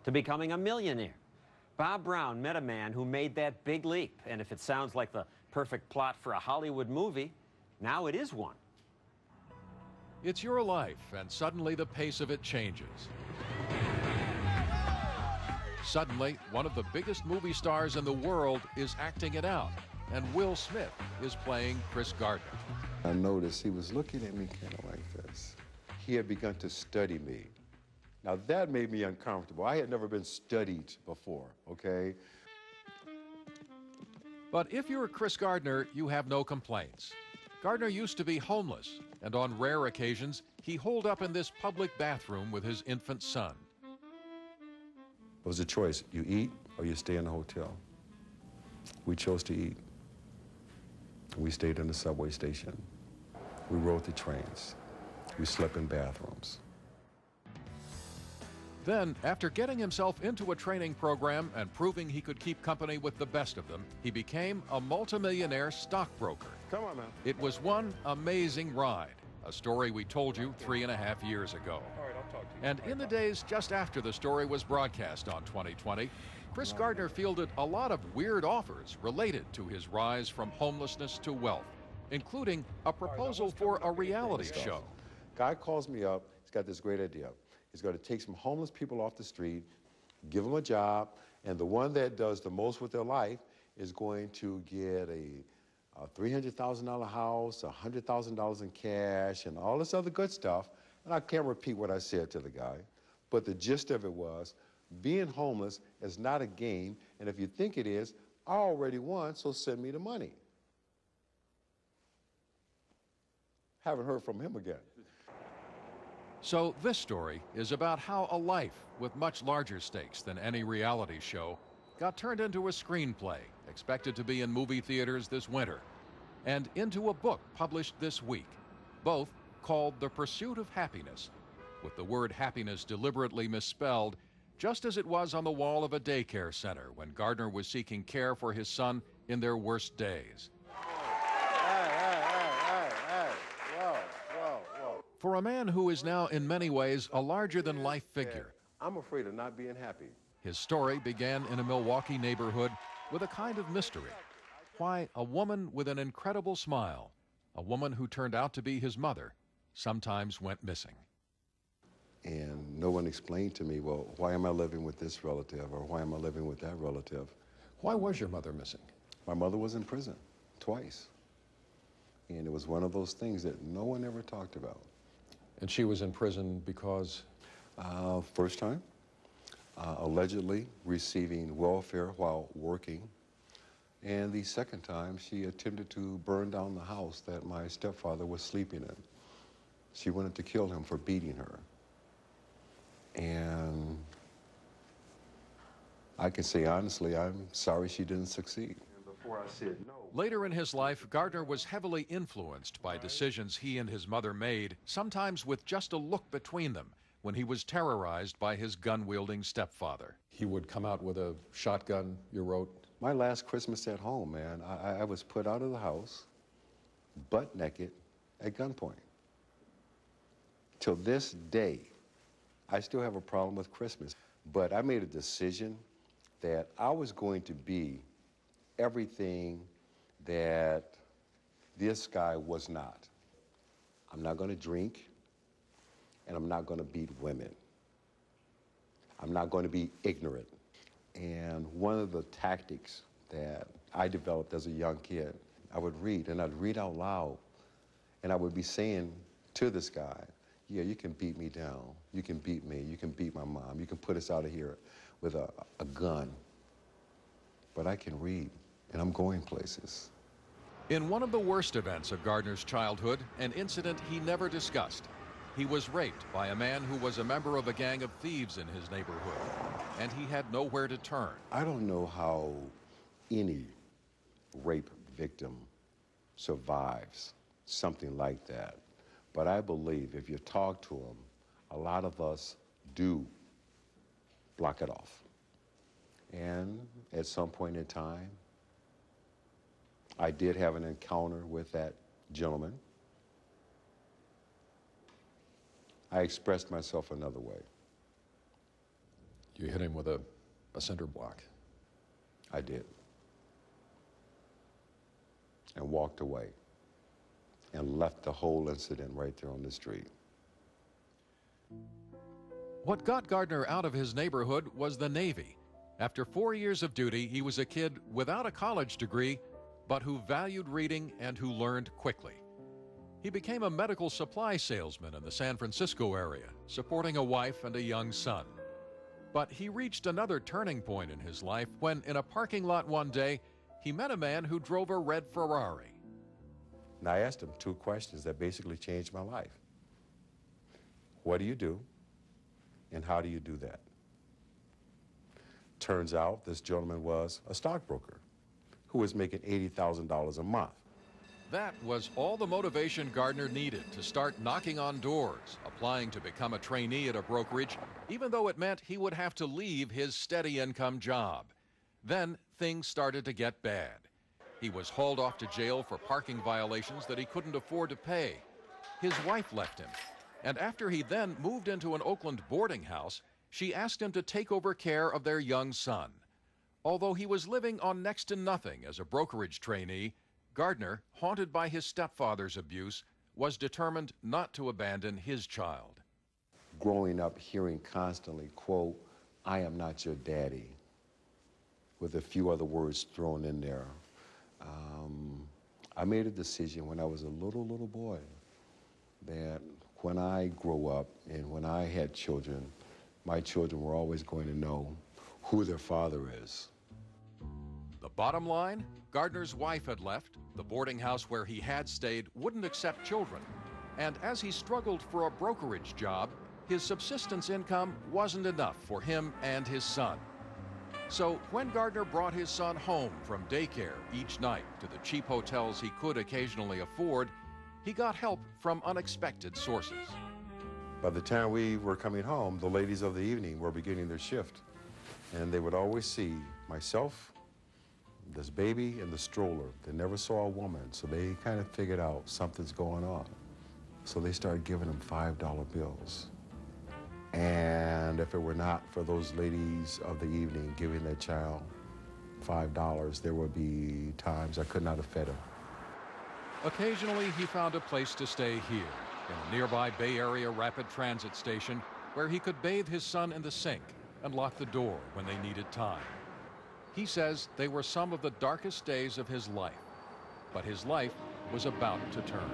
to becoming a millionaire. Bob Brown met a man who made that big leap. And if it sounds like the perfect plot for a Hollywood movie, now it is one. It's your life, and suddenly the pace of it changes. Suddenly, one of the biggest movie stars in the world is acting it out, and Will Smith is playing Chris Gardner. I noticed he was looking at me kind of like this. He had begun to study me. Now that made me uncomfortable. I had never been studied before, okay? But if you're Chris Gardner, you have no complaints. Gardner used to be homeless, and on rare occasions, he holed up in this public bathroom with his infant son. It was a choice. You eat or you stay in the hotel. We chose to eat. We stayed in the subway station. We rode the trains. We slept in bathrooms. Then, after getting himself into a training program and proving he could keep company with the best of them, he became a multimillionaire stockbroker. Come on, man. It was one amazing ride, a story we told you 3.5 years ago. All right, I'll talk to you. And in the days just after the story was broadcast on 2020, Chris Gardner fielded a lot of weird offers related to his rise from homelessness to wealth, including a proposal for a reality show. Guy calls me up, he's got this great idea. He's going to take some homeless people off the street, give them a job, and the one that does the most with their life is going to get a $300,000 house, $100,000 in cash, and all this other good stuff. And I can't repeat what I said to the guy, but the gist of it was, being homeless is not a game, and if you think it is, I already won, so send me the money. Haven't heard from him again. So this story is about how a life with much larger stakes than any reality show got turned into a screenplay expected to be in movie theaters this winter, and into a book published this week, both called The Pursuit of Happiness, with the word happiness deliberately misspelled, just as it was on the wall of a daycare center when Gardner was seeking care for his son in their worst days. For a man who is now in many ways a larger-than-life figure, I'm afraid of not being happy. his story began in a Milwaukee neighborhood with a kind of mystery. Why a woman with an incredible smile, a woman who turned out to be his mother, sometimes went missing. And no one explained to me, well, why am I living with this relative, or why am I living with that relative? Why was your mother missing? My mother was in prison twice. And it was one of those things that no one ever talked about. And she was in prison because? First time, allegedly receiving welfare while working. And the second time, she attempted to burn down the house that my stepfather was sleeping in. She wanted to kill him for beating her. And I can say honestly, I'm sorry she didn't succeed. Before I said no. Later in his life, Gardner was heavily influenced by decisions he and his mother made, sometimes with just a look between them, when he was terrorized by his gun-wielding stepfather. He would come out with a shotgun, you wrote? My last Christmas at home, man, I was put out of the house, butt naked, at gunpoint. Till this day, I still have a problem with Christmas. But I made a decision that I was going to be everything that this guy was not. I'm not going to drink, and I'm not going to beat women. I'm not going to be ignorant. And one of the tactics that I developed as a young kid, I would read, and I'd read out loud, and I would be saying to this guy, yeah, you can beat me down, you can beat me, you can beat my mom, you can put us out of here with a gun, but I can read, and I'm going places. In one of the worst events of Gardner's childhood, an incident he never discussed, he was raped by a man who was a member of a gang of thieves in his neighborhood, and he had nowhere to turn. I don't know how any rape victim survives something like that, but I believe if you talk to them, a lot of us do block it off. And at some point in time, I did have an encounter with that gentleman. I expressed myself another way. You hit him with a cinder block. I did. And walked away and left the whole incident right there on the street. What got Gardner out of his neighborhood was the Navy. After 4 years of duty, he was a kid without a college degree, but who valued reading and who learned quickly. He became a medical supply salesman in the San Francisco area, supporting a wife and a young son. But he reached another turning point in his life when, in a parking lot one day, he met a man who drove a red Ferrari. And I asked him 2 questions that basically changed my life. What do you do? And how do you do that? Turns out this gentleman was a stockbroker who was making $80,000 a month. That was all the motivation Gardner needed to start knocking on doors, applying to become a trainee at a brokerage, even though it meant he would have to leave his steady income job. Then things started to get bad. He was hauled off to jail for parking violations that he couldn't afford to pay. His wife left him, and after he then moved into an Oakland boarding house, she asked him to take over care of their young son. Although he was living on next to nothing as a brokerage trainee, Gardner, haunted by his stepfather's abuse, was determined not to abandon his child. Growing up hearing constantly, quote, "I am not your daddy," with a few other words thrown in there. I made a decision when I was a little boy that when I grow up and when I had children, my children were always going to know who their father is. The bottom line, Gardner's wife had left, the boarding house where he had stayed wouldn't accept children, and as he struggled for a brokerage job, his subsistence income wasn't enough for him and his son. So when Gardner brought his son home from daycare each night to the cheap hotels he could occasionally afford, he got help from unexpected sources. By the time we were coming home, the ladies of the evening were beginning their shift, and they would always see myself, this baby, and the stroller. They never saw a woman, so they kind of figured out something's going on. So they started giving them $5 bills. And if it were not for those ladies of the evening giving their child $5, there would be times I could not have fed him. Occasionally, he found a place to stay here, in a nearby Bay Area rapid transit station, where he could bathe his son in the sink and lock the door when they needed time. He says they were some of the darkest days of his life, but his life was about to turn.